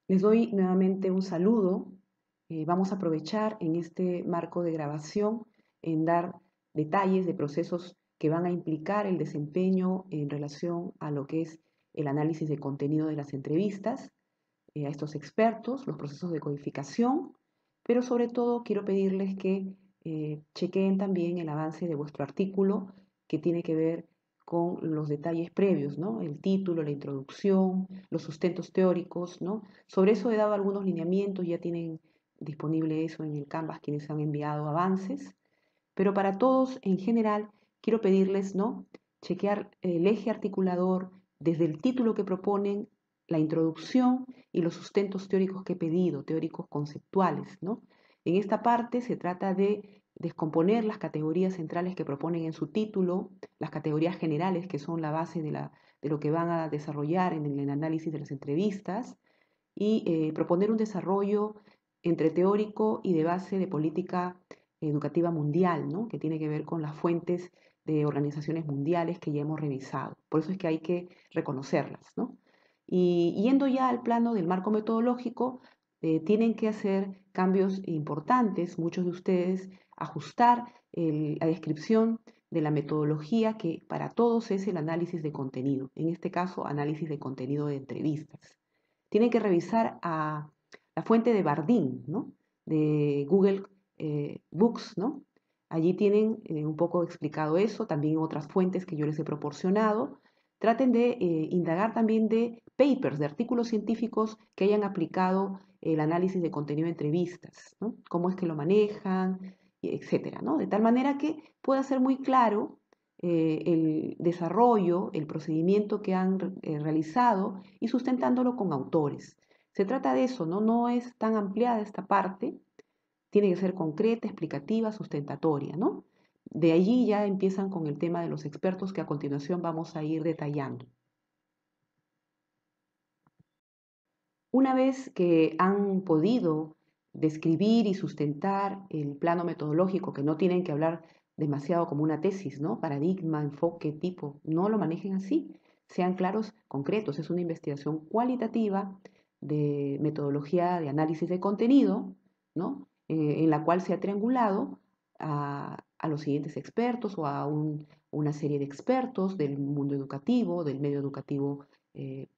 Les doy nuevamente un saludo. Vamos a aprovechar en este marco de grabación en dar detalles de procesos que van a implicar el desempeño en relación a lo que es el análisis de contenido de las entrevistas, a estos expertos, los procesos de codificación, pero sobre todo quiero pedirles que chequeen también el avance de vuestro artículo que tiene que ver con los detalles previos, ¿no? El título, la introducción, los sustentos teóricos, ¿no? Sobre eso he dado algunos lineamientos, ya tienen disponible eso en el Canvas quienes han enviado avances, pero para todos en general quiero pedirles, ¿no? Chequear el eje articulador desde el título que proponen, la introducción y los sustentos teóricos que he pedido, teóricos conceptuales, ¿no? En esta parte se trata de descomponer las categorías centrales que proponen en su título, las categorías generales que son la base de lo que van a desarrollar en el análisis de las entrevistas y proponer un desarrollo entre teórico y de base de política educativa mundial, ¿no? Que tiene que ver con las fuentes de organizaciones mundiales que ya hemos revisado. Por eso es que hay que reconocerlas, ¿no? Y yendo ya al plano del marco metodológico, tienen que hacer cambios importantes, muchos de ustedes, ajustar la descripción de la metodología que para todos es el análisis de contenido, en este caso análisis de contenido de entrevistas. Tienen que revisar a la fuente de Bardeen, ¿no? De Google Books, ¿no? Allí tienen un poco explicado eso, también otras fuentes que yo les he proporcionado. Traten de indagar también de papers, de artículos científicos que hayan aplicado el análisis de contenido de entrevistas, ¿no? Cómo es que lo manejan, etcétera, ¿no? De tal manera que pueda ser muy claro el desarrollo, el procedimiento que han realizado y sustentándolo con autores. Se trata de eso, ¿no? No es tan ampliada esta parte, tiene que ser concreta, explicativa, sustentatoria, ¿no? De allí ya empiezan con el tema de los expertos que a continuación vamos a ir detallando. Una vez que han podido describir y sustentar el plano metodológico, que no tienen que hablar demasiado como una tesis, ¿no? Paradigma, enfoque, tipo, no lo manejen así, sean claros, concretos. Es una investigación cualitativa de metodología de análisis de contenido, ¿no? En la cual se ha triangulado a los siguientes expertos o a una serie de expertos del mundo educativo, del medio educativo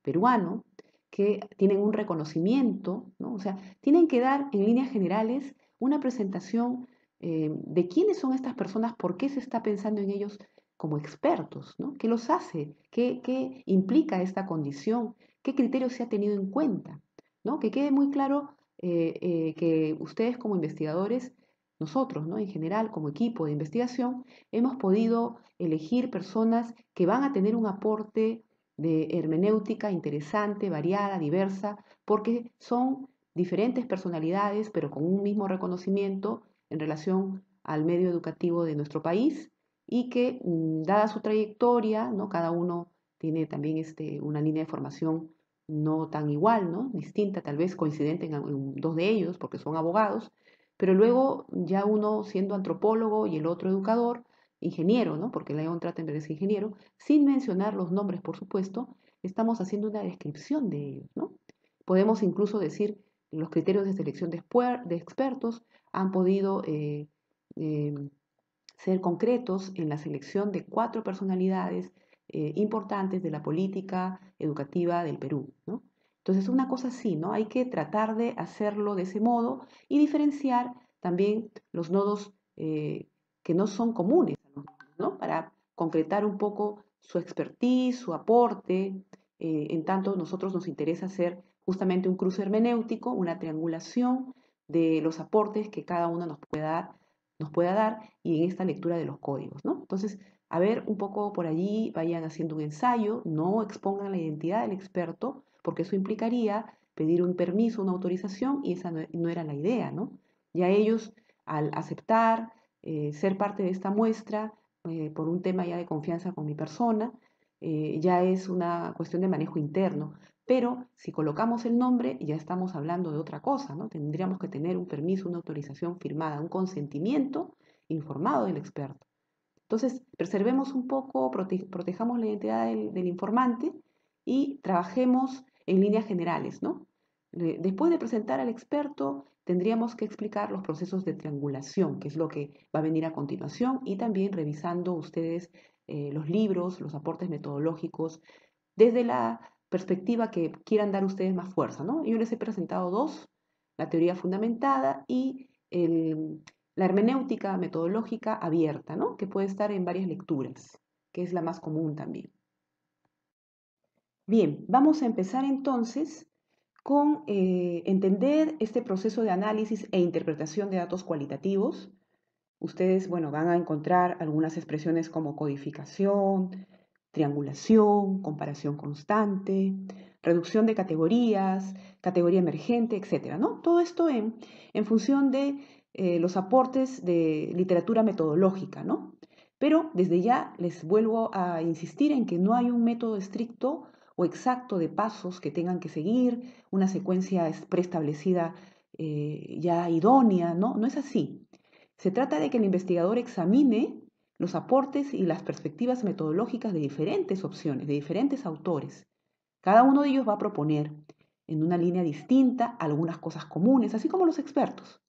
peruano, que tienen un reconocimiento, ¿no? O sea, tienen que dar en líneas generales una presentación de quiénes son estas personas, por qué se está pensando en ellos como expertos, ¿no? ¿Qué los hace? ¿Qué implica esta condición? ¿Qué criterios se ha tenido en cuenta? ¿No? Que quede muy claro que ustedes como investigadores, nosotros, ¿no? En general, como equipo de investigación, hemos podido elegir personas que van a tener un aporte de hermenéutica interesante, variada, diversa, porque son diferentes personalidades, pero con un mismo reconocimiento en relación al medio educativo de nuestro país y que, dada su trayectoria, ¿no? Cada uno tiene también una línea de formación no tan igual, ¿no? Distinta, tal vez coincidente en dos de ellos, porque son abogados, pero luego ya uno siendo antropólogo y el otro educador, ingeniero, ¿no? Porque León Trachtenberg es ingeniero, sin mencionar los nombres, por supuesto, estamos haciendo una descripción de ellos, ¿no? Podemos incluso decir los criterios de selección de expertos han podido eh, ser concretos en la selección de 4 personalidades importantes de la política educativa del Perú, ¿no? Entonces, una cosa así, ¿no? Hay que tratar de hacerlo de ese modo y diferenciar también los nodos que no son comunes, ¿no? Para concretar un poco su expertise, su aporte. En tanto, nosotros nos interesa hacer justamente un cruce hermenéutico, una triangulación de los aportes que cada uno nos pueda dar y en esta lectura de los códigos, ¿no? Entonces, a ver un poco por allí, vayan haciendo un ensayo, no expongan la identidad del experto, porque eso implicaría pedir un permiso, una autorización, y esa no era la idea, ¿no? Ya ellos, al aceptar ser parte de esta muestra, por un tema ya de confianza con mi persona, ya es una cuestión de manejo interno. Pero si colocamos el nombre, ya estamos hablando de otra cosa, ¿no? Tendríamos que tener un permiso, una autorización firmada, un consentimiento informado del experto. Entonces, preservemos un poco, protejamos la identidad del informante y trabajemos en líneas generales, ¿no? Después de presentar al experto, tendríamos que explicar los procesos de triangulación, que es lo que va a venir a continuación, y también revisando ustedes los libros, los aportes metodológicos, desde la perspectiva que quieran dar ustedes más fuerza, ¿no? Yo les he presentado dos, la teoría fundamentada y la hermenéutica metodológica abierta, ¿no? Que puede estar en varias lecturas, que es la más común también. Bien, vamos a empezar entonces con entender este proceso de análisis e interpretación de datos cualitativos. Ustedes, bueno, van a encontrar algunas expresiones como codificación, triangulación, comparación constante, reducción de categorías, categoría emergente, etcétera, ¿no? Todo esto en función de los aportes de literatura metodológica, ¿no? Pero desde ya les vuelvo a insistir en que no hay un método estricto o exacto de pasos que tengan que seguir, una secuencia preestablecida ya idónea, ¿no? No es así. Se trata de que el investigador examine los aportes y las perspectivas metodológicas de diferentes opciones, de diferentes autores. Cada uno de ellos va a proponer en una línea distinta algunas cosas comunes, así como los expertos.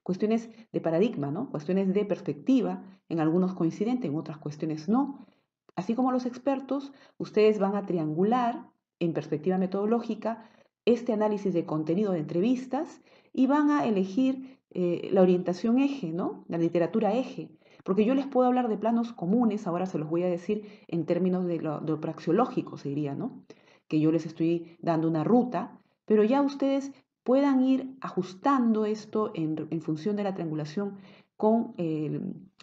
Cuestiones de paradigma, ¿no? Cuestiones de perspectiva, en algunos coincidentes, en otras cuestiones no. Así como los expertos, ustedes van a triangular en perspectiva metodológica este análisis de contenido de entrevistas y van a elegir la orientación eje, ¿no? La literatura eje. Porque yo les puedo hablar de planos comunes, ahora se los voy a decir en términos de lo praxeológico, se diría, ¿no? Que yo les estoy dando una ruta, pero ya ustedes puedan ir ajustando esto en función de la triangulación con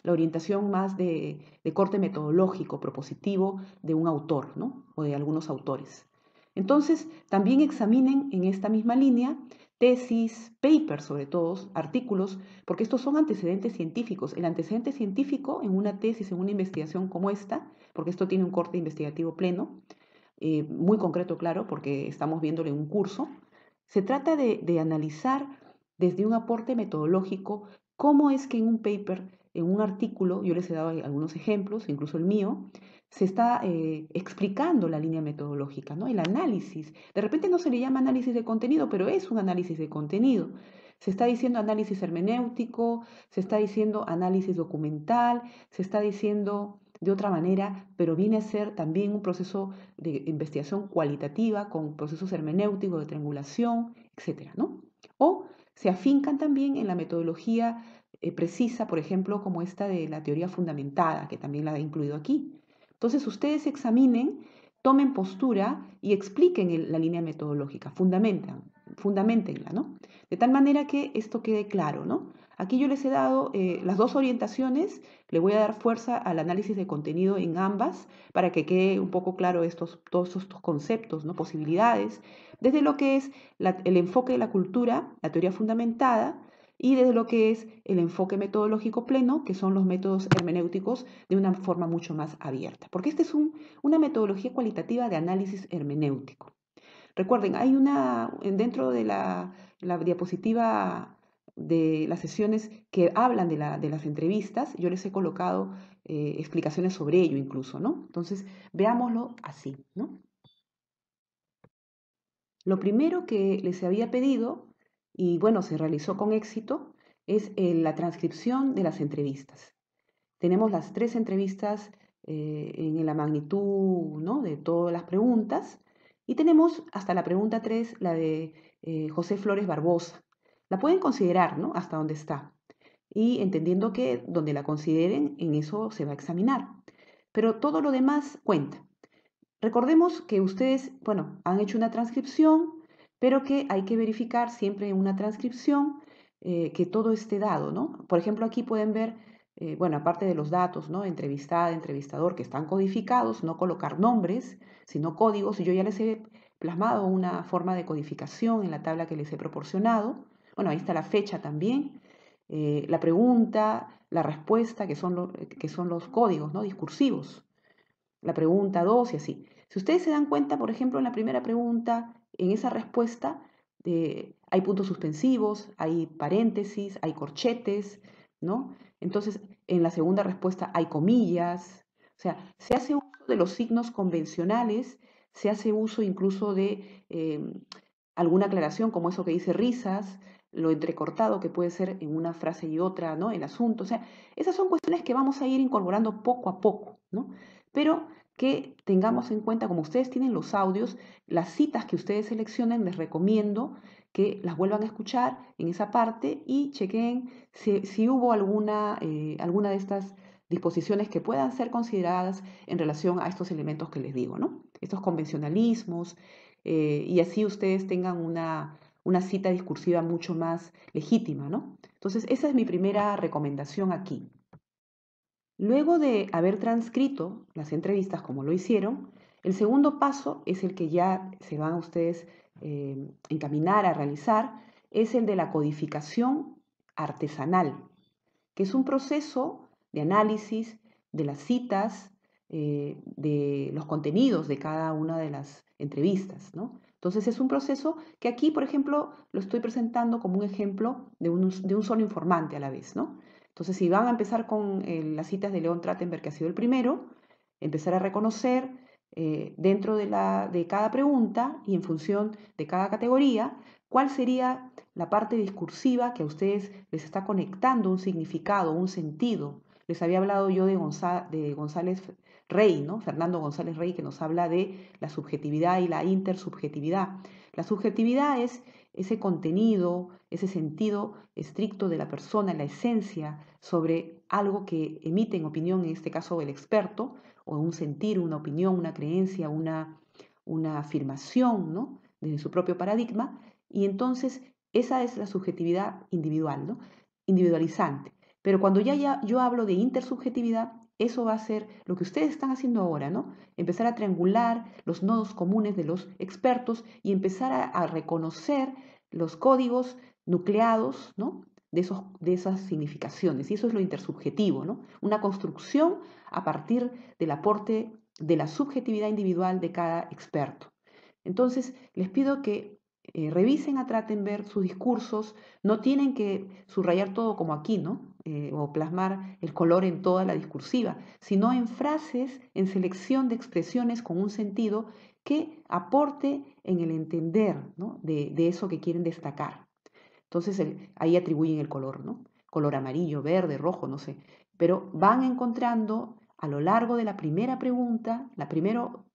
la orientación más de corte metodológico, propositivo de un autor, ¿no? O de algunos autores. Entonces, también examinen en esta misma línea tesis, papers sobre todo, artículos, porque estos son antecedentes científicos. El antecedente científico en una tesis, en una investigación como esta, porque esto tiene un corte investigativo pleno, muy concreto, claro, porque estamos viéndole un curso, se trata de analizar desde un aporte metodológico cómo es que en un paper, en un artículo, yo les he dado algunos ejemplos, incluso el mío, se está explicando la línea metodológica, ¿no? El análisis. De repente no se le llama análisis de contenido, pero es un análisis de contenido. Se está diciendo análisis hermenéutico, se está diciendo análisis documental, se está diciendo de otra manera, pero viene a ser también un proceso de investigación cualitativa con procesos hermenéuticos de triangulación, etcétera, ¿no? O se afincan también en la metodología precisa, por ejemplo, como esta de la teoría fundamentada, que también la he incluido aquí. Entonces, ustedes examinen, tomen postura y expliquen la línea metodológica, fundamentenla, ¿no? De tal manera que esto quede claro, ¿no? Aquí yo les he dado las dos orientaciones, le voy a dar fuerza al análisis de contenido en ambas para que quede un poco claro todos estos conceptos, ¿no? Posibilidades, desde lo que es el enfoque de la cultura, la teoría fundamentada, y desde lo que es el enfoque metodológico pleno, que son los métodos hermenéuticos de una forma mucho más abierta. Porque esta es una metodología cualitativa de análisis hermenéutico. Recuerden, hay dentro de la diapositiva de las sesiones que hablan de las entrevistas, yo les he colocado explicaciones sobre ello incluso, ¿no? Entonces, veámoslo así, ¿no? Lo primero que les había pedido, y bueno, se realizó con éxito, es la transcripción de las entrevistas. Tenemos las tres entrevistas en la magnitud, ¿no? De todas las preguntas, y tenemos hasta la pregunta 3, la de José Flores Barbosa. La pueden considerar, ¿no? Hasta donde está. Y entendiendo que donde la consideren, en eso se va a examinar. Pero todo lo demás cuenta. Recordemos que ustedes, bueno, han hecho una transcripción, pero que hay que verificar siempre en una transcripción que todo esté dado, ¿no? Por ejemplo, aquí pueden ver, bueno, aparte de los datos, ¿no? Entrevistada, entrevistador, que están codificados, no colocar nombres, sino códigos. Yo ya les he plasmado una forma de codificación en la tabla que les he proporcionado. Bueno, ahí está la fecha también, la pregunta, la respuesta, que son los códigos, ¿no? Discursivos, la pregunta 2 y así. Si ustedes se dan cuenta, por ejemplo, en la primera pregunta, en esa respuesta, hay puntos suspensivos, hay paréntesis, hay corchetes, ¿no? Entonces, en la segunda respuesta hay comillas, o sea, se hace uso de los signos convencionales, se hace uso incluso de alguna aclaración como eso que dice risas, lo entrecortado que puede ser en una frase y otra, ¿no? El asunto, o sea, esas son cuestiones que vamos a ir incorporando poco a poco, ¿no? Pero que tengamos en cuenta, como ustedes tienen los audios, las citas que ustedes seleccionen, les recomiendo que las vuelvan a escuchar en esa parte y chequen si hubo alguna de estas disposiciones que puedan ser consideradas en relación a estos elementos que les digo, ¿no? Estos convencionalismos, y así ustedes tengan una cita discursiva mucho más legítima, ¿no? Entonces, esa es mi primera recomendación aquí. Luego de haber transcrito las entrevistas como lo hicieron, el segundo paso es el que ya se van a ustedes encaminar a realizar, es el de la codificación artesanal, que es un proceso de análisis de las citas, de los contenidos de cada una de las entrevistas, ¿no? Entonces es un proceso que aquí, por ejemplo, lo estoy presentando como un ejemplo de un solo informante a la vez, ¿no? Entonces, si van a empezar con las citas de León Trachtenberg, que ha sido el primero, empezar a reconocer dentro de cada pregunta y en función de cada categoría, cuál sería la parte discursiva que a ustedes les está conectando un significado, un sentido. Les había hablado yo de González Rey, ¿no? Fernando González Rey, que nos habla de la subjetividad y la intersubjetividad. La subjetividad es ese contenido, ese sentido estricto de la persona, la esencia sobre algo que emite en opinión, en este caso el experto, o un sentir, una opinión, una creencia, una afirmación, ¿no? Desde su propio paradigma. Y entonces esa es la subjetividad individual, ¿no? Individualizante. Pero cuando ya yo hablo de intersubjetividad, eso va a ser lo que ustedes están haciendo ahora, ¿no? Empezar a triangular los nodos comunes de los expertos y empezar a reconocer los códigos nucleados, ¿no? De esas significaciones. Y eso es lo intersubjetivo, ¿no? Una construcción a partir del aporte de la subjetividad individual de cada experto. Entonces, les pido que revisen a Trachtenberg sus discursos, no tienen que subrayar todo como aquí, ¿no? O plasmar el color en toda la discursiva, sino en frases, en selección de expresiones con un sentido que aporte en el entender, ¿no? de eso que quieren destacar. Entonces ahí atribuyen el color, ¿no? Color amarillo, verde, rojo, no sé. Pero van encontrando a lo largo de la primera pregunta,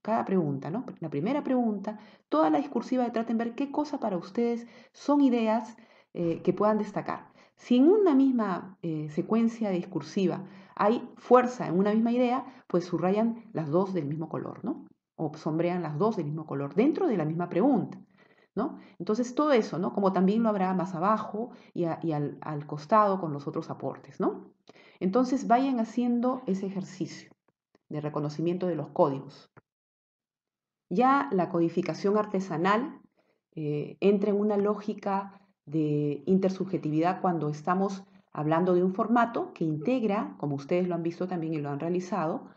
cada pregunta, ¿no? La primera pregunta, toda la discursiva de Trachtenberg, qué cosa para ustedes son ideas que puedan destacar. Si en una misma secuencia discursiva hay fuerza en una misma idea, pues subrayan las dos del mismo color, ¿no? O sombrean las dos del mismo color dentro de la misma pregunta, ¿no? Entonces todo eso, ¿no? Como también lo habrá más abajo y al costado con los otros aportes, ¿no? Entonces vayan haciendo ese ejercicio de reconocimiento de los códigos. Ya la codificación artesanal entra en una lógica de intersubjetividad cuando estamos hablando de un formato que integra, como ustedes lo han visto también y lo han realizado,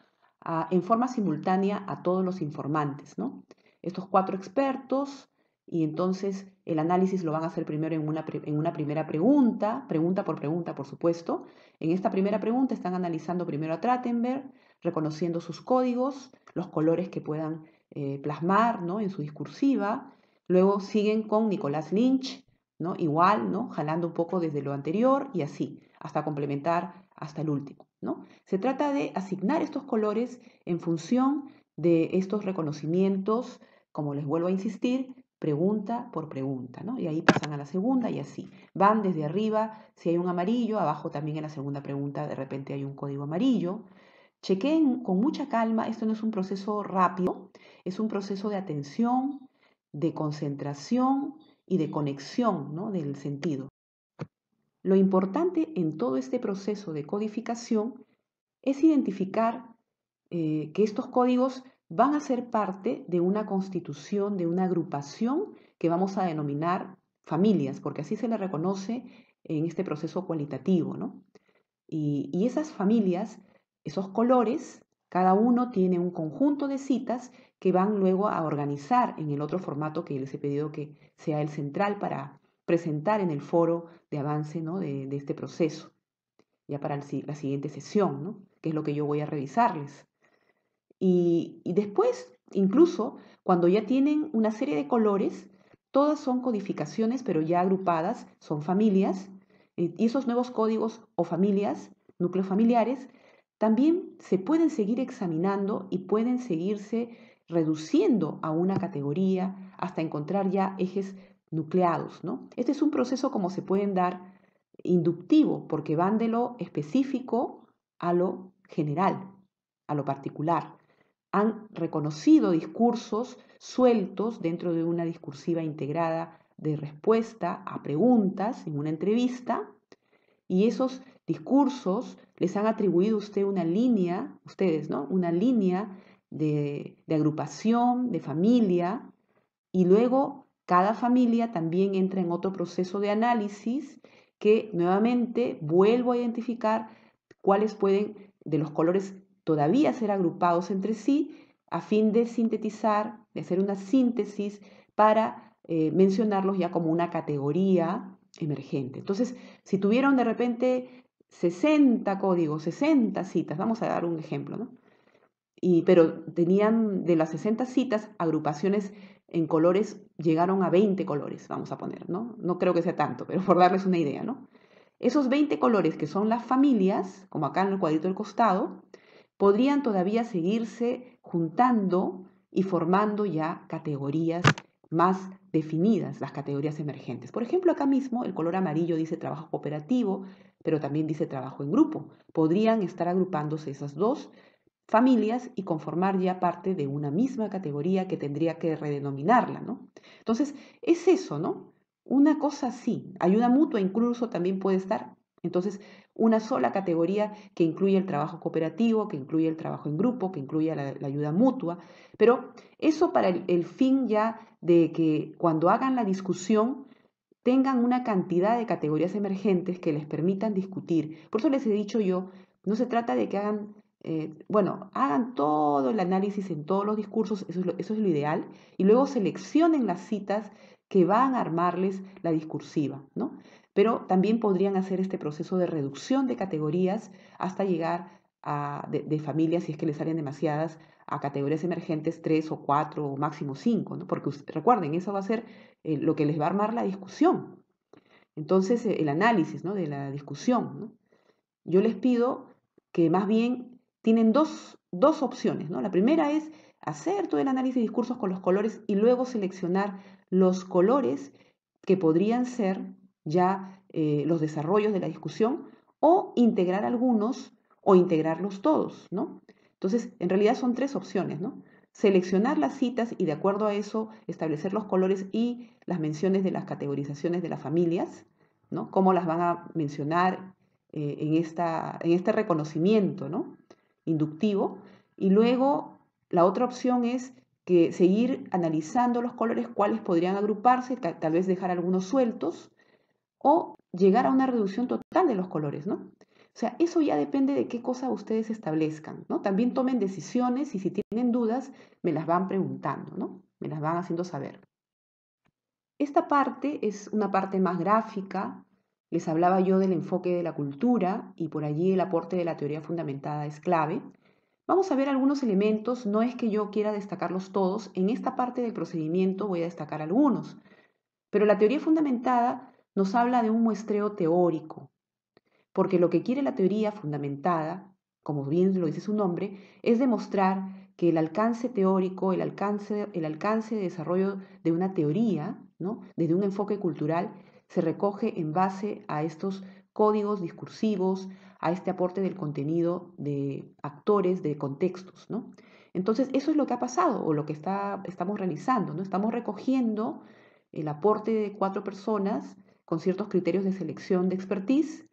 en forma simultánea a todos los informantes, ¿no? Estos 4 expertos, y entonces el análisis lo van a hacer primero en una primera pregunta, pregunta por pregunta, por supuesto. En esta primera pregunta están analizando primero a Trachtenberg, reconociendo sus códigos, los colores que puedan plasmar, ¿no? En su discursiva. Luego siguen con Nicolás Lynch, ¿no? Igual, ¿no? Jalando un poco desde lo anterior y así, hasta complementar hasta el último, ¿no? Se trata de asignar estos colores en función de estos reconocimientos, como les vuelvo a insistir, pregunta por pregunta, ¿no? Y ahí pasan a la segunda y así. Van desde arriba, si hay un amarillo, abajo también en la segunda pregunta de repente hay un código amarillo. Chequeen con mucha calma, esto no es un proceso rápido, es un proceso de atención, de concentración y de conexión, ¿no? Del sentido. Lo importante en todo este proceso de codificación es identificar que estos códigos van a ser parte de una constitución, de una agrupación que vamos a denominar familias, porque así se le reconoce en este proceso cualitativo, ¿no? Y esas familias, esos colores, cada uno tiene un conjunto de citas que van luego a organizar en el otro formato que les he pedido que sea el central para presentar en el foro de avance, ¿no? de este proceso, ya para la siguiente sesión, ¿no? Que es lo que yo voy a revisarles. Y después, incluso, cuando ya tienen una serie de colores, Todas son codificaciones, pero ya agrupadas, son familias, y esos nuevos códigos o familias, núcleos familiares, también se pueden seguir examinando y pueden seguirse reduciendo a una categoría hasta encontrar ya ejes nucleados, ¿no? Este es un proceso como se pueden dar inductivo, porque van de lo específico a lo general, a lo particular. Han reconocido discursos sueltos dentro de una discursiva integrada de respuesta a preguntas en una entrevista, y esos discursos les han atribuido a usted una línea, ustedes, ¿no? Una línea de agrupación, de familia, y luego cada familia también entra en otro proceso de análisis que nuevamente vuelvo a identificar cuáles pueden de los colores todavía ser agrupados entre sí a fin de sintetizar, de hacer una síntesis para mencionarlos ya como una categoría emergente. Entonces, si tuvieron de repente 60 códigos, 60 citas, vamos a dar un ejemplo, ¿no? Pero tenían de las 60 citas, agrupaciones en colores, llegaron a 20 colores, vamos a poner, ¿no? No creo que sea tanto, pero por darles una idea, ¿no? Esos 20 colores que son las familias, como acá en el cuadrito del costado, podrían todavía seguirse juntando y formando ya categorías más definidas, las categorías emergentes. Por ejemplo, acá mismo el color amarillo dice trabajo cooperativo, pero también dice trabajo en grupo. Podrían estar agrupándose esas dos familias y conformar ya parte de una misma categoría que tendría que redenominarla, ¿no? Entonces, es eso, ¿no? Una cosa así, ayuda mutua incluso también puede estar. Entonces, una sola categoría que incluye el trabajo cooperativo, que incluye el trabajo en grupo, que incluye la ayuda mutua, pero eso para el fin ya de que cuando hagan la discusión tengan una cantidad de categorías emergentes que les permitan discutir. Por eso les he dicho yo, no se trata de que hagan, bueno, hagan todo el análisis en todos los discursos, eso es lo ideal, y luego seleccionen las citas que van a armarles la discursiva, ¿no? Pero también podrían hacer este proceso de reducción de categorías hasta llegar de familias, si es que les salen demasiadas, a categorías emergentes 3 o 4 o máximo 5, ¿no? Porque recuerden, eso va a ser lo que les va a armar la discusión. Entonces, el análisis, ¿no? De la discusión, ¿no? Yo les pido que más bien tienen dos opciones, ¿no? La primera es hacer todo el análisis de discursos con los colores y luego seleccionar los colores que podrían ser ya los desarrollos de la discusión o integrar algunos o integrarlos todos, ¿no? Entonces, en realidad son tres opciones, ¿no? Seleccionar las citas y de acuerdo a eso establecer los colores y las menciones de las categorizaciones de las familias, ¿no? Cómo las van a mencionar en este reconocimiento, ¿no? Inductivo. Y luego la otra opción es que seguir analizando los colores, cuáles podrían agruparse, tal vez dejar algunos sueltos o llegar a una reducción total de los colores, ¿no? O sea, eso ya depende de qué cosa ustedes establezcan, ¿no? También tomen decisiones y si tienen dudas, me las van preguntando, ¿no? Me las van haciendo saber. Esta parte es una parte más gráfica. Les hablaba yo del enfoque de la cultura y por allí el aporte de la teoría fundamentada es clave. Vamos a ver algunos elementos, no es que yo quiera destacarlos todos, en esta parte del procedimiento voy a destacar algunos, pero la teoría fundamentada nos habla de un muestreo teórico, porque lo que quiere la teoría fundamentada, como bien lo dice su nombre, es demostrar que el alcance teórico, el alcance de desarrollo de una teoría, ¿no? Desde un enfoque cultural, se recoge en base a estos códigos discursivos, a este aporte del contenido de actores, de contextos, ¿no? Entonces, eso es lo que ha pasado o lo que estamos realizando, ¿no? Estamos recogiendo el aporte de 4 personas con ciertos criterios de selección de expertise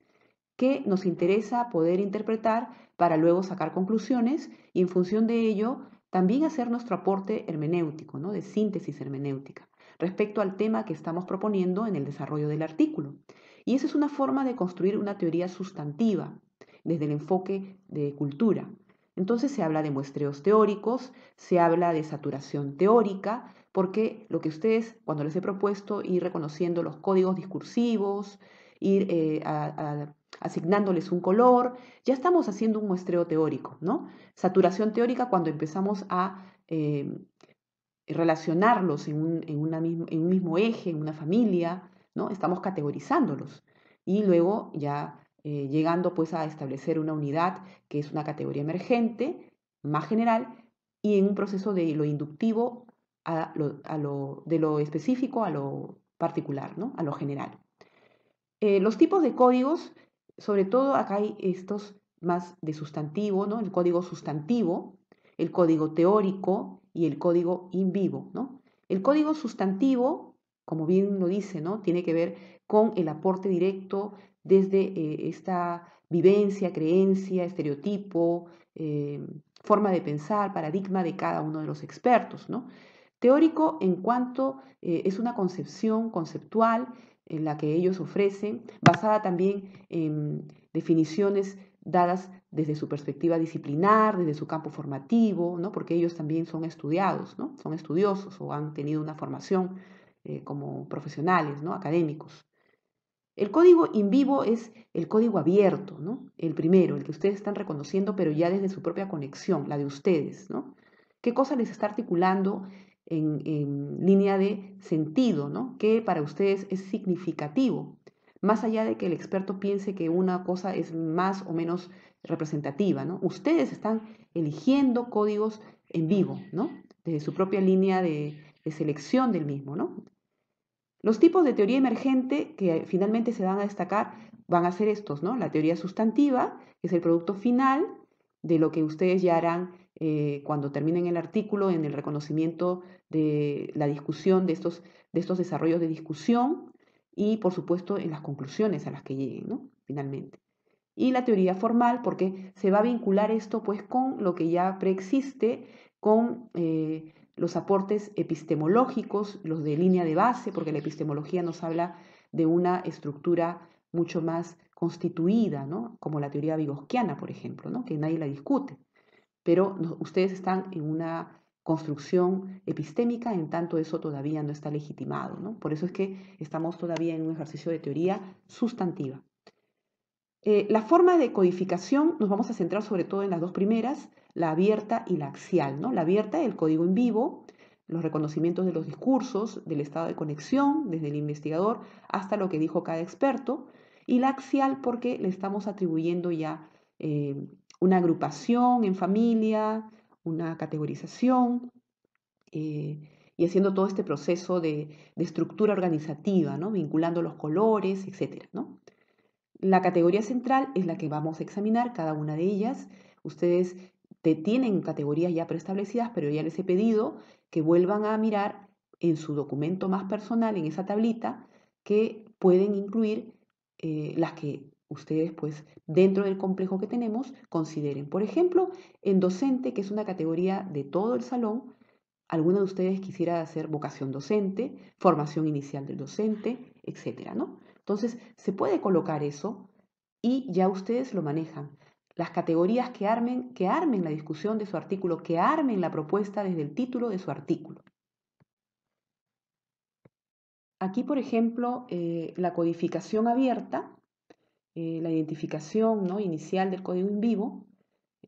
que nos interesa poder interpretar para luego sacar conclusiones y en función de ello también hacer nuestro aporte hermenéutico, ¿no? De síntesis hermenéutica respecto al tema que estamos proponiendo en el desarrollo del artículo. Y esa es una forma de construir una teoría sustantiva desde el enfoque de cultura. Entonces se habla de muestreos teóricos, se habla de saturación teórica, porque lo que ustedes, cuando les he propuesto ir reconociendo los códigos discursivos, ir asignándoles un color, ya estamos haciendo un muestreo teórico, ¿no? Saturación teórica cuando empezamos a relacionarlos en un mismo eje, en una familia, ¿no? Estamos categorizándolos y luego ya llegando pues a establecer una unidad que es una categoría emergente, más general, y en un proceso de lo inductivo de lo específico a lo particular, ¿no? A lo general. Los tipos de códigos, sobre todo acá hay estos más de sustantivo, ¿no? El código sustantivo, el código teórico y el código in vivo, ¿no? El código sustantivo, como bien lo dice, ¿no? Tiene que ver con el aporte directo desde esta vivencia, creencia, estereotipo, forma de pensar, paradigma de cada uno de los expertos, ¿no? Teórico en cuanto es una concepción conceptual en la que ellos ofrecen, basada también en definiciones dadas desde su perspectiva disciplinar, desde su campo formativo, ¿no? Porque ellos también son estudiados, ¿no? Son estudiosos o han tenido una formación como profesionales, ¿no? Académicos. El código in vivo es el código abierto, ¿no? El primero, el que ustedes están reconociendo, pero ya desde su propia conexión, la de ustedes, ¿no? ¿Qué cosa les está articulando en línea de sentido, ¿no? ¿Qué para ustedes es significativo? Más allá de que el experto piense que una cosa es más o menos representativa, ¿no? Ustedes están eligiendo códigos en vivo, ¿no? Desde su propia línea de selección del mismo, ¿no? Los tipos de teoría emergente que finalmente se van a destacar van a ser estos, ¿no? La teoría sustantiva, que es el producto final de lo que ustedes ya harán cuando terminen el artículo en el reconocimiento de la discusión de estos desarrollos de discusión y, por supuesto, en las conclusiones a las que lleguen, ¿no? Finalmente. Y la teoría formal, porque se va a vincular esto pues con lo que ya preexiste, con los aportes epistemológicos, los de línea de base, porque la epistemología nos habla de una estructura mucho más constituida, ¿no? Como la teoría vygotsquiana, por ejemplo, ¿no? Que nadie la discute. Pero ustedes están en una construcción epistémica, en tanto eso todavía no está legitimado, ¿no? Por eso es que estamos todavía en un ejercicio de teoría sustantiva. La forma de codificación nos vamos a centrar sobre todo en las dos primeras, la abierta y la axial, ¿no? La abierta, el código en vivo, los reconocimientos de los discursos, del estado de conexión, desde el investigador hasta lo que dijo cada experto, y la axial porque le estamos atribuyendo ya eh, una agrupación en familia, una categorización, y haciendo todo este proceso de estructura organizativa, ¿no? Vinculando los colores, etcétera, ¿no? La categoría central es la que vamos a examinar, cada una de ellas. Ustedes tienen categorías ya preestablecidas, pero ya les he pedido que vuelvan a mirar en su documento más personal, en esa tablita, que pueden incluir las que ustedes, pues, dentro del complejo que tenemos, consideren. Por ejemplo, en docente, que es una categoría de todo el salón, alguno de ustedes quisiera hacer vocación docente, formación inicial del docente, etcétera, ¿no? Entonces, se puede colocar eso y ya ustedes lo manejan. Las categorías que armen la discusión de su artículo, que armen la propuesta desde el título de su artículo. Aquí, por ejemplo, la codificación abierta, la identificación, ¿no? Inicial del código en vivo,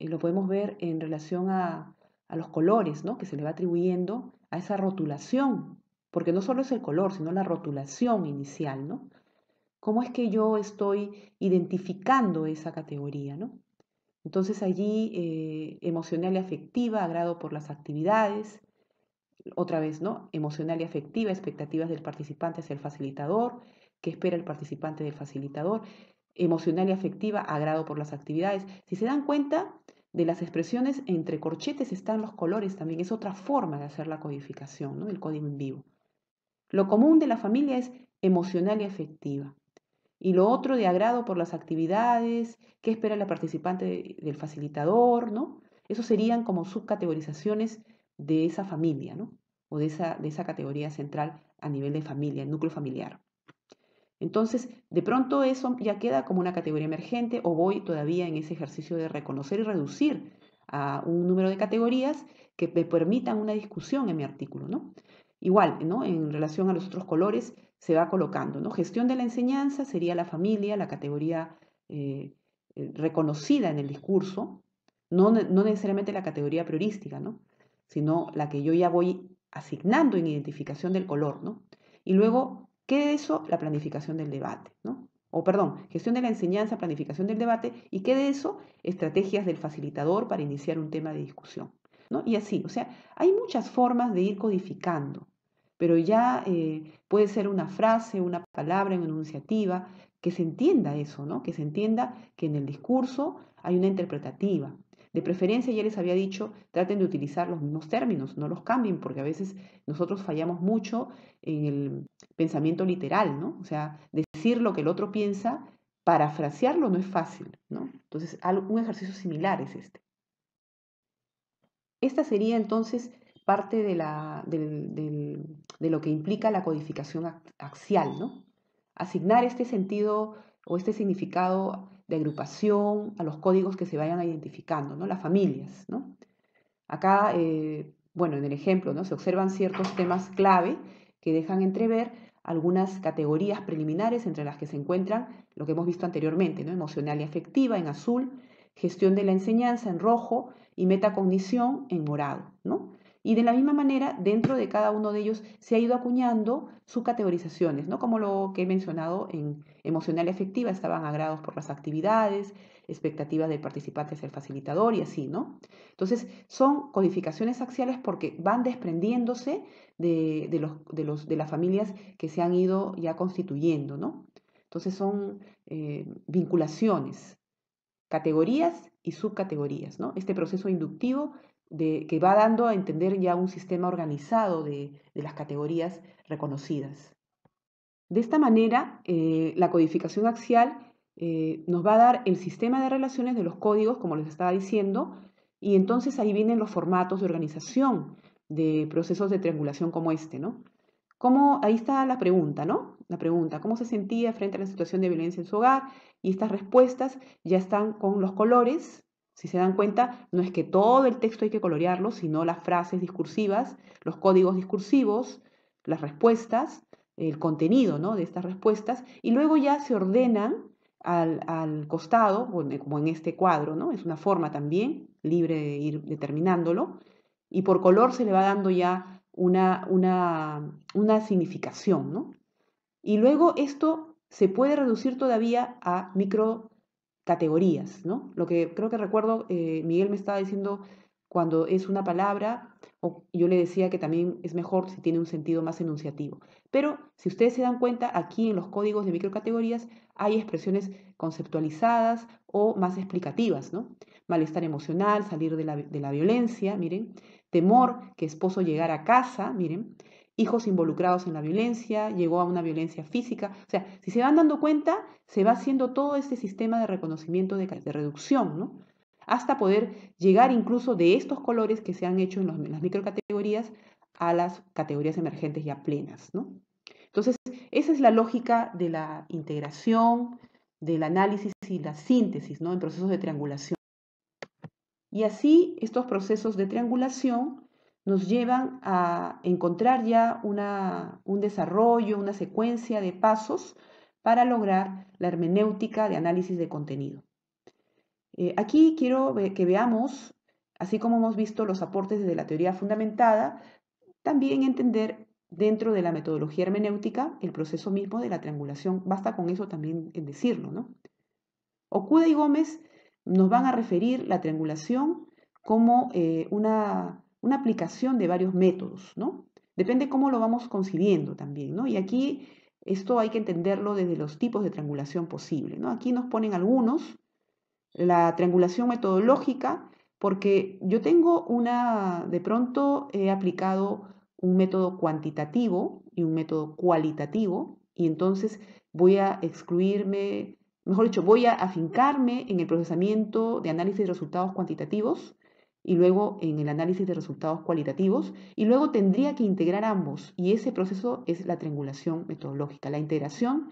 lo podemos ver en relación a los colores, ¿no? Que se le va atribuyendo a esa rotulación, porque no solo es el color, sino la rotulación inicial, ¿no? ¿Cómo es que yo estoy identificando esa categoría, ¿no? Entonces allí emocional y afectiva, agrado por las actividades, otra vez, ¿no? Emocional y afectiva, expectativas del participante hacia el facilitador, qué espera el participante del facilitador, emocional y afectiva, agrado por las actividades. Si se dan cuenta de las expresiones, entre corchetes están los colores también, es otra forma de hacer la codificación, ¿no? El código en vivo. Lo común de la familia es emocional y afectiva. Y lo otro de agrado por las actividades, qué espera la participante del facilitador, ¿no? Eso serían como subcategorizaciones de esa familia, ¿no? O de esa categoría central a nivel de familia, el núcleo familiar. Entonces, de pronto eso ya queda como una categoría emergente o voy todavía en ese ejercicio de reconocer y reducir a un número de categorías que me permitan una discusión en mi artículo, ¿no? Igual, ¿no? En relación a los otros colores se va colocando, ¿no? Gestión de la enseñanza sería la familia, la categoría reconocida en el discurso, no necesariamente la categoría priorística, ¿no? Sino la que yo ya voy asignando en identificación del color, ¿no? Y luego, ¿qué de eso? La planificación del debate, ¿no? O perdón, gestión de la enseñanza, planificación del debate, y qué de eso, estrategias del facilitador para iniciar un tema de discusión, ¿no? Y así, o sea, hay muchas formas de ir codificando, pero ya puede ser una frase, una palabra, una enunciativa, que se entienda eso, ¿no? Que se entienda que en el discurso hay una interpretativa. De preferencia, ya les había dicho, traten de utilizar los mismos términos, no los cambien, porque a veces nosotros fallamos mucho en el pensamiento literal, ¿no? O sea, decir lo que el otro piensa, parafrasearlo no es fácil, ¿no? Entonces, un ejercicio similar es este. Esta sería entonces parte de lo que implica la codificación axial, ¿no? Asignar este sentido o este significado de agrupación a los códigos que se vayan identificando, ¿no? Las familias, ¿no? Acá, bueno, en el ejemplo, ¿no? Se observan ciertos temas clave que dejan entrever algunas categorías preliminares entre las que se encuentran lo que hemos visto anteriormente, ¿no? Emocional y afectiva en azul, gestión de la enseñanza en rojo y metacognición en morado, ¿no? Y de la misma manera, dentro de cada uno de ellos se ha ido acuñando subcategorizaciones, ¿no? Como lo que he mencionado en emocional y afectiva, estaban agradados por las actividades, expectativas del participante hacia el facilitador y así, ¿no? Entonces, son codificaciones axiales porque van desprendiéndose de las familias que se han ido ya constituyendo, ¿no? Entonces, son vinculaciones, categorías y subcategorías, ¿no? Este proceso inductivo que va dando a entender ya un sistema organizado de las categorías reconocidas. De esta manera, la codificación axial nos va a dar el sistema de relaciones de los códigos, como les estaba diciendo, y entonces ahí vienen los formatos de organización de procesos de triangulación como este, ¿no? Ahí está la pregunta, ¿no? La pregunta, ¿cómo se sentía frente a la situación de violencia en su hogar? Y estas respuestas ya están con los colores. Si se dan cuenta, no es que todo el texto hay que colorearlo, sino las frases discursivas, los códigos discursivos, las respuestas, el contenido, ¿no? De estas respuestas, y luego ya se ordenan al costado, como en este cuadro, ¿no? Es una forma también, libre de ir determinándolo, y por color se le va dando ya una significación, ¿no? Y luego esto se puede reducir todavía a microcategorías, ¿no? Lo que creo que recuerdo, Miguel me estaba diciendo cuando es una palabra, o yo le decía que también es mejor si tiene un sentido más enunciativo. Pero si ustedes se dan cuenta, aquí en los códigos de microcategorías hay expresiones conceptualizadas o más explicativas, ¿no? Malestar emocional, salir de la violencia, miren. Temor que esposo llegara a casa, miren. Hijos involucrados en la violencia, llegó a una violencia física. O sea, si se van dando cuenta, se va haciendo todo este sistema de reconocimiento de reducción, ¿no? Hasta poder llegar incluso de estos colores que se han hecho en las microcategorías a las categorías emergentes ya plenas, ¿no? Entonces, esa es la lógica de la integración, del análisis y la síntesis, ¿no? En procesos de triangulación. Y así estos procesos de triangulación nos llevan a encontrar ya un desarrollo, una secuencia de pasos para lograr la hermenéutica de análisis de contenido. Aquí quiero que veamos, así como hemos visto los aportes desde la teoría fundamentada, también entender dentro de la metodología hermenéutica el proceso mismo de la triangulación. Basta con eso también en decirlo, ¿no? Okuda y Gómez nos van a referir la triangulación como una aplicación de varios métodos, ¿no? Depende cómo lo vamos concibiendo también, ¿no? Y aquí esto hay que entenderlo desde los tipos de triangulación posible, ¿no? Aquí nos ponen algunos, la triangulación metodológica, porque yo tengo de pronto he aplicado un método cuantitativo y un método cualitativo, y entonces voy a excluirme, mejor dicho, voy a afincarme en el procesamiento de análisis de resultados cuantitativos y luego en el análisis de resultados cualitativos, y luego tendría que integrar ambos, y ese proceso es la triangulación metodológica, la integración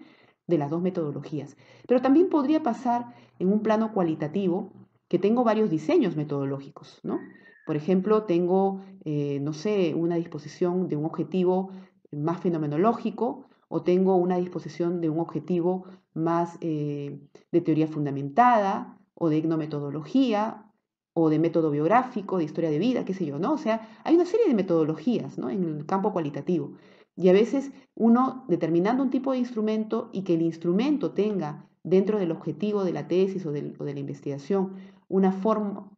de las dos metodologías. Pero también podría pasar en un plano cualitativo que tengo varios diseños metodológicos, ¿no? Por ejemplo, tengo, no sé, una disposición de un objetivo más fenomenológico o tengo una disposición de un objetivo más de teoría fundamentada o de etnometodología o de método biográfico, de historia de vida, qué sé yo, ¿no? O sea, hay una serie de metodologías, ¿no? En el campo cualitativo. Y a veces uno, determinando un tipo de instrumento y que el instrumento tenga dentro del objetivo de la tesis o de la investigación una forma,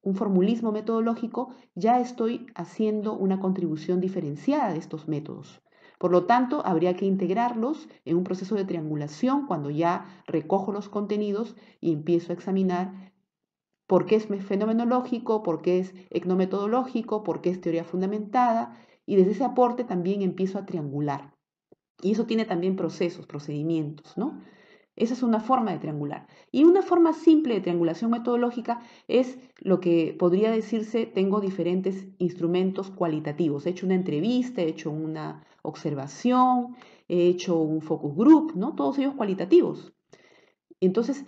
un formulismo metodológico, ya estoy haciendo una contribución diferenciada de estos métodos. Por lo tanto, habría que integrarlos en un proceso de triangulación cuando ya recojo los contenidos y empiezo a examinar por qué es fenomenológico, por qué es etnometodológico, por qué es teoría fundamentada, y desde ese aporte también empiezo a triangular. Y eso tiene también procesos, procedimientos, ¿no? Esa es una forma de triangular. Y una forma simple de triangulación metodológica es lo que podría decirse, tengo diferentes instrumentos cualitativos. He hecho una entrevista, he hecho una observación, he hecho un focus group, ¿no? Todos ellos cualitativos. Entonces,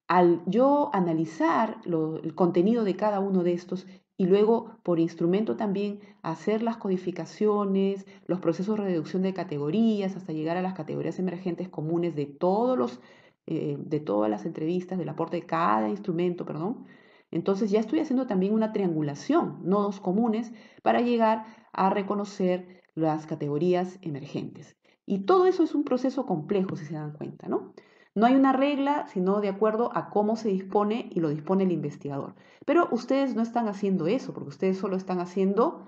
al yo analizar el contenido de cada uno de estos y luego por instrumento también hacer las codificaciones, los procesos de reducción de categorías hasta llegar a las categorías emergentes comunes de todas las entrevistas, del aporte de cada instrumento, perdón. Entonces ya estoy haciendo también una triangulación, nodos comunes, para llegar a reconocer las categorías emergentes. Y todo eso es un proceso complejo, si se dan cuenta, ¿no? No hay una regla, sino de acuerdo a cómo se dispone y lo dispone el investigador. Pero ustedes no están haciendo eso, porque ustedes solo están haciendo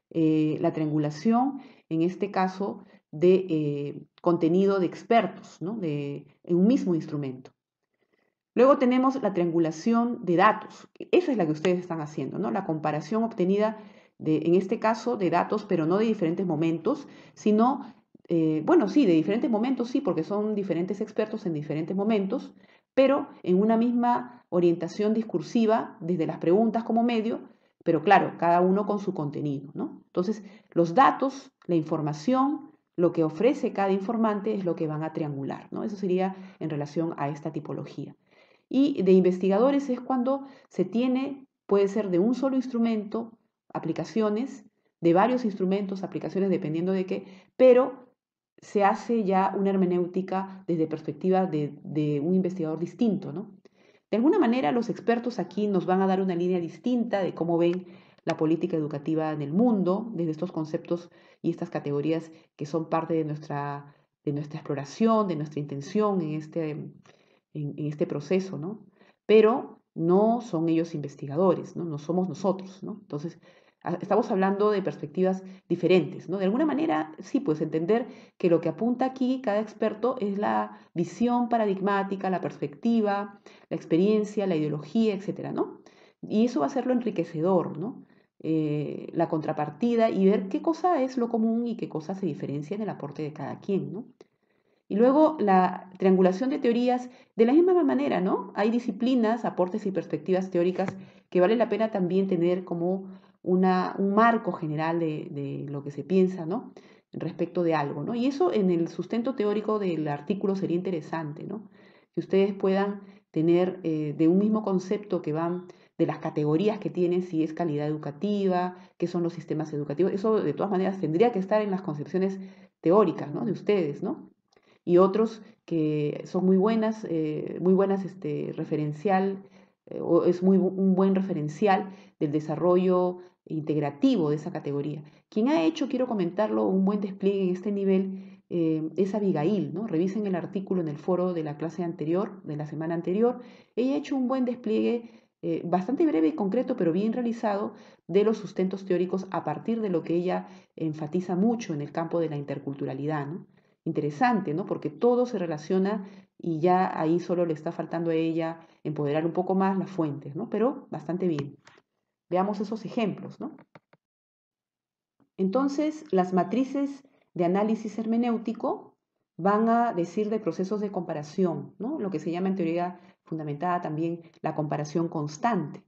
la triangulación, en este caso, de contenido de expertos, ¿no? En un mismo instrumento. Luego tenemos la triangulación de datos. Esa es la que ustedes están haciendo, ¿no? La comparación obtenida, en este caso, de datos, pero no de diferentes momentos, sino, bueno, sí, de diferentes momentos, sí, porque son diferentes expertos en diferentes momentos, pero en una misma orientación discursiva, desde las preguntas como medio, pero claro, cada uno con su contenido, ¿no? Entonces, los datos, la información, lo que ofrece cada informante es lo que van a triangular, ¿no? Eso sería en relación a esta tipología. Y de investigadores es cuando se tiene, puede ser de un solo instrumento, aplicaciones, de varios instrumentos, aplicaciones dependiendo de qué, pero se hace ya una hermenéutica desde perspectiva de un investigador distinto, ¿no? De alguna manera los expertos aquí nos van a dar una línea distinta de cómo ven la política educativa en el mundo, desde estos conceptos y estas categorías que son parte de nuestra exploración, de nuestra intención en este proceso, ¿no? Pero no son ellos investigadores, ¿no? No somos nosotros, ¿no? Entonces, estamos hablando de perspectivas diferentes, ¿no? De alguna manera, sí, pues entender que lo que apunta aquí cada experto es la visión paradigmática, la perspectiva, la experiencia, la ideología, etcétera, ¿no? Y eso va a ser lo enriquecedor, ¿no? La contrapartida y ver qué cosa es lo común y qué cosa se diferencia en el aporte de cada quien, ¿no? Y luego la triangulación de teorías, de la misma manera, ¿no? Hay disciplinas, aportes y perspectivas teóricas que vale la pena también tener como un marco general de lo que se piensa, ¿no? Respecto de algo, ¿no? Y eso en el sustento teórico del artículo sería interesante, ¿no? Que ustedes puedan tener de un mismo concepto que van de las categorías que tienen, si es calidad educativa, qué son los sistemas educativos. Eso de todas maneras tendría que estar en las concepciones teóricas, ¿no? De ustedes, ¿no? Y otros que son muy buenas referencial, o es un buen referencial del desarrollo integrativo de esa categoría. Quien ha hecho, quiero comentarlo, un buen despliegue en este nivel es Abigail, ¿no? Revisen el artículo en el foro de la clase anterior, de la semana anterior. Ella ha hecho un buen despliegue bastante breve y concreto, pero bien realizado, de los sustentos teóricos a partir de lo que ella enfatiza mucho en el campo de la interculturalidad, ¿no? Interesante, ¿no? Porque todo se relaciona y ya ahí solo le está faltando a ella empoderar un poco más las fuentes, ¿no? Pero bastante bien. Veamos esos ejemplos, ¿no? Entonces, las matrices de análisis hermenéutico van a decir de procesos de comparación, ¿no? Lo que se llama en teoría fundamentada también la comparación constante.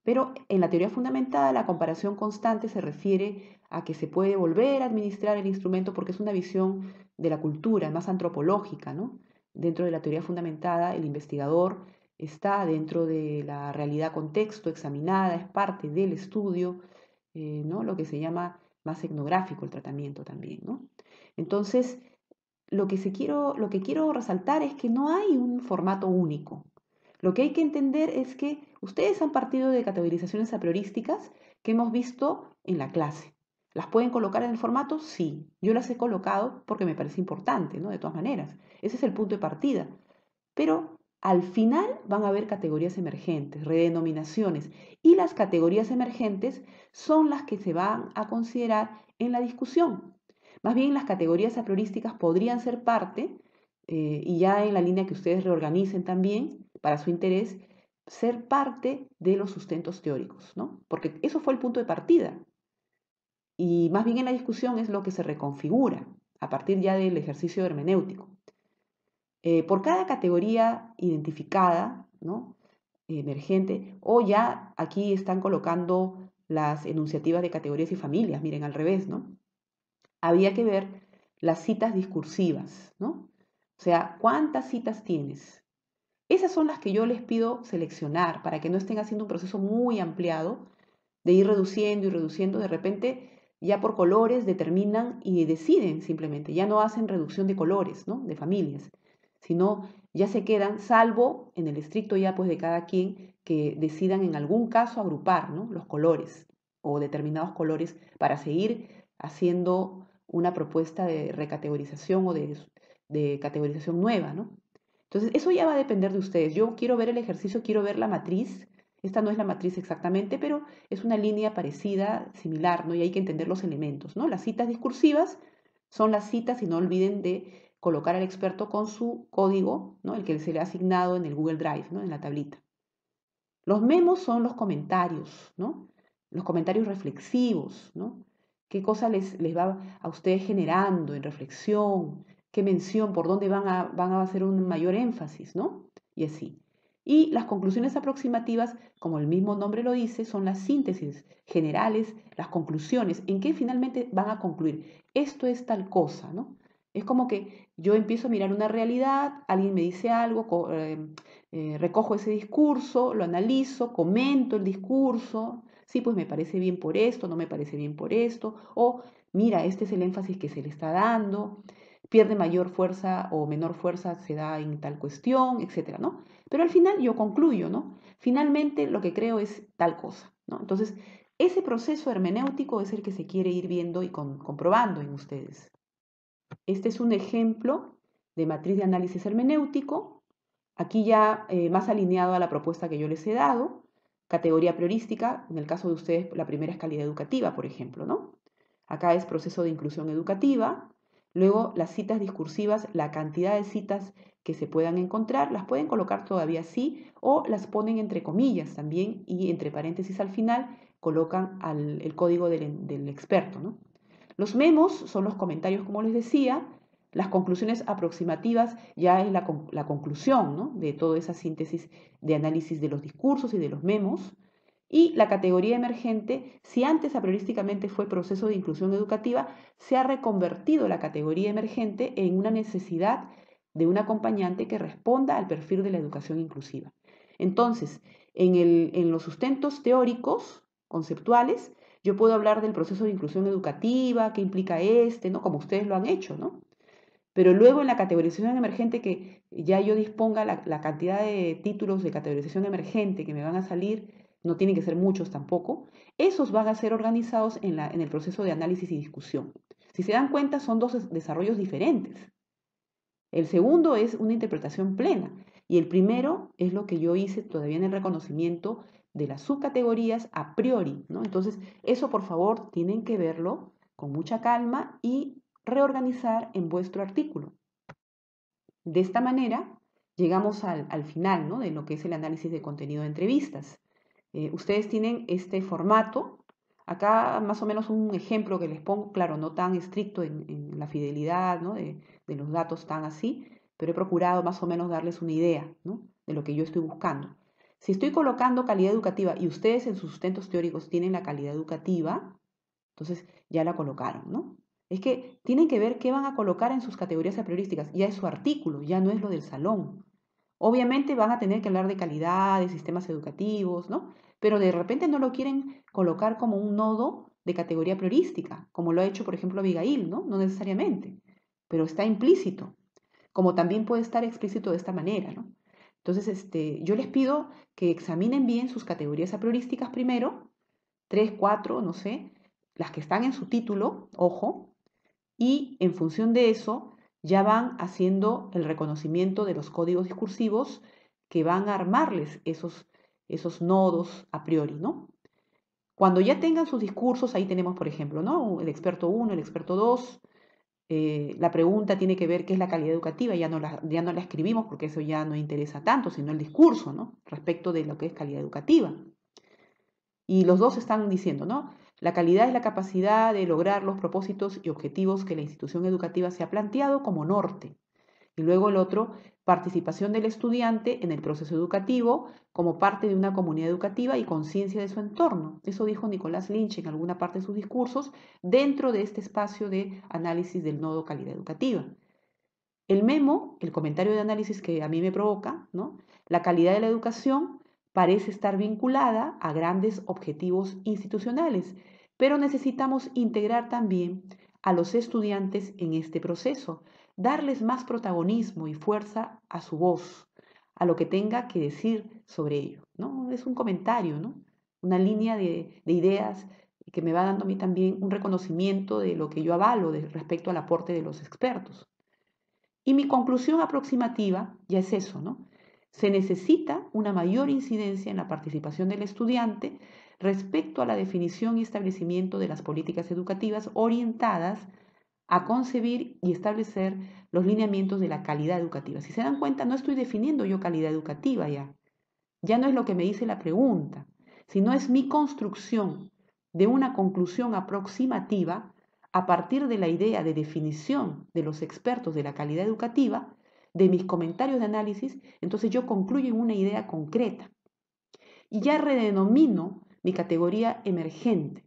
Pero en la teoría fundamentada, la comparación constante se refiere a que se puede volver a administrar el instrumento porque es una visión de la cultura, más antropológica, ¿no? Dentro de la teoría fundamentada, el investigador está dentro de la realidad contexto examinada, es parte del estudio, ¿no? Lo que se llama más etnográfico el tratamiento también, ¿no? Entonces, lo que quiero resaltar es que no hay un formato único. Lo que hay que entender es que ustedes han partido de categorizaciones a priorísticas que hemos visto en la clase. ¿Las pueden colocar en el formato? Sí. Yo las he colocado porque me parece importante, ¿no? De todas maneras. Ese es el punto de partida. Pero al final van a haber categorías emergentes, redenominaciones, y las categorías emergentes son las que se van a considerar en la discusión. Más bien las categorías apriorísticas podrían ser parte, y ya en la línea que ustedes reorganicen también, para su interés, ser parte de los sustentos teóricos, ¿no? Porque eso fue el punto de partida. Y más bien en la discusión es lo que se reconfigura a partir ya del ejercicio hermenéutico. Por cada categoría identificada, ¿no? Emergente, o ya aquí están colocando las enunciativas de categorías y familias, miren al revés, ¿no? Había que ver las citas discursivas, ¿no? O sea, ¿cuántas citas tienes? Esas son las que yo les pido seleccionar para que no estén haciendo un proceso muy ampliado de ir reduciendo y reduciendo. De repente, ya por colores determinan y deciden simplemente, ya no hacen reducción de colores, ¿no? De familias, sino ya se quedan, salvo en el estricto ya pues de cada quien, que decidan en algún caso agrupar, ¿no? Los colores o determinados colores para seguir haciendo una propuesta de recategorización o de categorización nueva, ¿no? Entonces, eso ya va a depender de ustedes. Yo quiero ver el ejercicio, quiero ver la matriz. Esta no es la matriz exactamente, pero es una línea parecida, similar, ¿no? Y hay que entender los elementos, ¿no? Las citas discursivas son las citas, y no olviden de colocar al experto con su código, ¿no? El que se le ha asignado en el Google Drive, ¿no? En la tablita. Los memos son los comentarios, ¿no? Los comentarios reflexivos, ¿no? ¿Qué cosa les va a ustedes generando en reflexión? ¿Qué mención? ¿Por dónde van a hacer un mayor énfasis, ¿no? Y así. Y las conclusiones aproximativas, como el mismo nombre lo dice, son las síntesis generales, las conclusiones, en qué finalmente van a concluir. Esto es tal cosa, ¿no? Es como que yo empiezo a mirar una realidad, alguien me dice algo, recojo ese discurso, lo analizo, comento el discurso, sí, pues me parece bien por esto, no me parece bien por esto, o mira, este es el énfasis que se le está dando, pierde mayor fuerza o menor fuerza se da en tal cuestión, etcétera, ¿no? Pero al final yo concluyo, ¿no? Finalmente lo que creo es tal cosa, ¿no? Entonces, ese proceso hermenéutico es el que se quiere ir viendo y comprobando en ustedes. Este es un ejemplo de matriz de análisis hermenéutico. Aquí ya más alineado a la propuesta que yo les he dado, categoría priorística, en el caso de ustedes la primera es calidad educativa, por ejemplo, ¿no? Acá es proceso de inclusión educativa, luego las citas discursivas, la cantidad de citas que se puedan encontrar, las pueden colocar todavía así o las ponen entre comillas también y entre paréntesis al final colocan el código del experto, ¿no? Los memos son los comentarios, como les decía. Las conclusiones aproximativas ya es la conclusión, ¿no? De toda esa síntesis de análisis de los discursos y de los memos. Y la categoría emergente, si antes apriorísticamente fue proceso de inclusión educativa, se ha reconvertido la categoría emergente en una necesidad de un acompañante que responda al perfil de la educación inclusiva. Entonces, en los sustentos teóricos, conceptuales, yo puedo hablar del proceso de inclusión educativa, qué implica este, ¿no? Como ustedes lo han hecho, ¿no? Pero luego en la categorización emergente, que ya yo disponga la cantidad de títulos de categorización emergente que me van a salir, no tienen que ser muchos tampoco, esos van a ser organizados en el proceso de análisis y discusión. Si se dan cuenta, son dos desarrollos diferentes. El segundo es una interpretación plena y el primero es lo que yo hice todavía en el reconocimiento de las subcategorías a priori, ¿no? Entonces, eso por favor tienen que verlo con mucha calma y reorganizar en vuestro artículo. De esta manera, llegamos al final, ¿no? De lo que es el análisis de contenido de entrevistas. Ustedes tienen este formato. Acá más o menos un ejemplo que les pongo, claro, no tan estricto en la fidelidad, ¿no? De los datos tan así, pero he procurado más o menos darles una idea, ¿no? De lo que yo estoy buscando. Si estoy colocando calidad educativa y ustedes en sus sustentos teóricos tienen la calidad educativa, entonces ya la colocaron, ¿no? Es que tienen que ver qué van a colocar en sus categorías a priorísticas. Ya es su artículo, ya no es lo del salón. Obviamente van a tener que hablar de calidad, de sistemas educativos, ¿no? Pero de repente no lo quieren colocar como un nodo de categoría priorística, como lo ha hecho, por ejemplo, Abigail, ¿no? No necesariamente, pero está implícito, como también puede estar explícito de esta manera, ¿no? Entonces, yo les pido que examinen bien sus categorías apriorísticas primero, 3, 4, no sé, las que están en su título, ojo, y en función de eso ya van haciendo el reconocimiento de los códigos discursivos que van a armarles esos nodos a priori, ¿no? Cuando ya tengan sus discursos, ahí tenemos, por ejemplo, ¿no? El experto 1, el experto 2. La pregunta tiene que ver qué es la calidad educativa, ya no la escribimos porque eso ya no interesa tanto, sino el discurso, ¿no? Respecto de lo que es calidad educativa. Y los dos están diciendo, ¿no? La calidad es la capacidad de lograr los propósitos y objetivos que la institución educativa se ha planteado como norte. Y luego el otro, participación del estudiante en el proceso educativo como parte de una comunidad educativa y conciencia de su entorno. Eso dijo Nicolás Lynch en alguna parte de sus discursos dentro de este espacio de análisis del nodo calidad educativa. El memo, el comentario de análisis que a mí me provoca, ¿no? La calidad de la educación parece estar vinculada a grandes objetivos institucionales, pero necesitamos integrar también a los estudiantes en este proceso, darles más protagonismo y fuerza a su voz, a lo que tenga que decir sobre ello, ¿no? Es un comentario, ¿no? Una línea de ideas que me va dando a mí también un reconocimiento de lo que yo avalo respecto al aporte de los expertos. Y mi conclusión aproximativa ya es eso, ¿no? Se necesita una mayor incidencia en la participación del estudiante respecto a la definición y establecimiento de las políticas educativas orientadas a concebir y establecer los lineamientos de la calidad educativa. Si se dan cuenta, no estoy definiendo yo calidad educativa ya. Ya no es lo que me dice la pregunta, sino es mi construcción de una conclusión aproximativa a partir de la idea de definición de los expertos de la calidad educativa, de mis comentarios de análisis, entonces yo concluyo en una idea concreta y ya redenomino mi categoría emergente,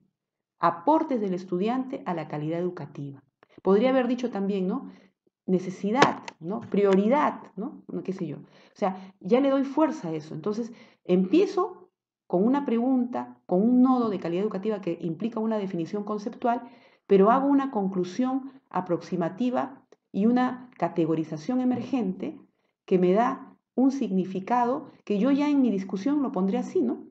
aportes del estudiante a la calidad educativa. Podría haber dicho también, ¿no? Necesidad, ¿no? Prioridad, ¿no? ¿Qué sé yo? O sea, ya le doy fuerza a eso. Entonces, empiezo con una pregunta, con un nodo de calidad educativa que implica una definición conceptual, pero hago una conclusión aproximativa y una categorización emergente que me da un significado que yo ya en mi discusión lo pondré así, ¿no?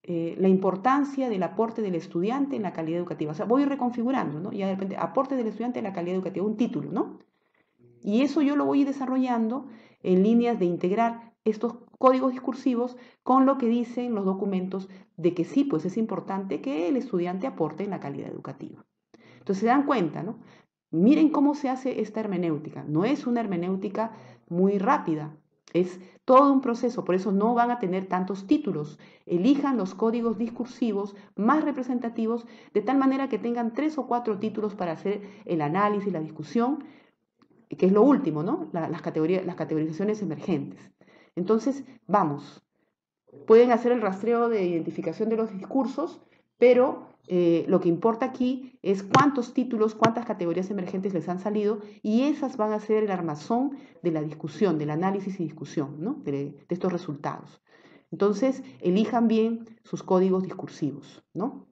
La importancia del aporte del estudiante en la calidad educativa. O sea, voy reconfigurando, ¿no? Ya de repente, aporte del estudiante en la calidad educativa, un título, ¿no? Y eso yo lo voy desarrollando en líneas de integrar estos códigos discursivos con lo que dicen los documentos de que sí, pues es importante que el estudiante aporte en la calidad educativa. Entonces se dan cuenta, ¿no? Miren cómo se hace esta hermenéutica. No es una hermenéutica muy rápida, es todo un proceso, por eso no van a tener tantos títulos. Elijan los códigos discursivos más representativos de tal manera que tengan 3 o 4 títulos para hacer el análisis, la discusión, que es lo último, ¿no? Las categorizaciones emergentes. Entonces, vamos, pueden hacer el rastreo de identificación de los discursos, pero lo que importa aquí es cuántos títulos, cuántas categorías emergentes les han salido y esas van a ser el armazón de la discusión, del análisis y discusión, ¿no? de estos resultados. Entonces, elijan bien sus códigos discursivos, ¿no?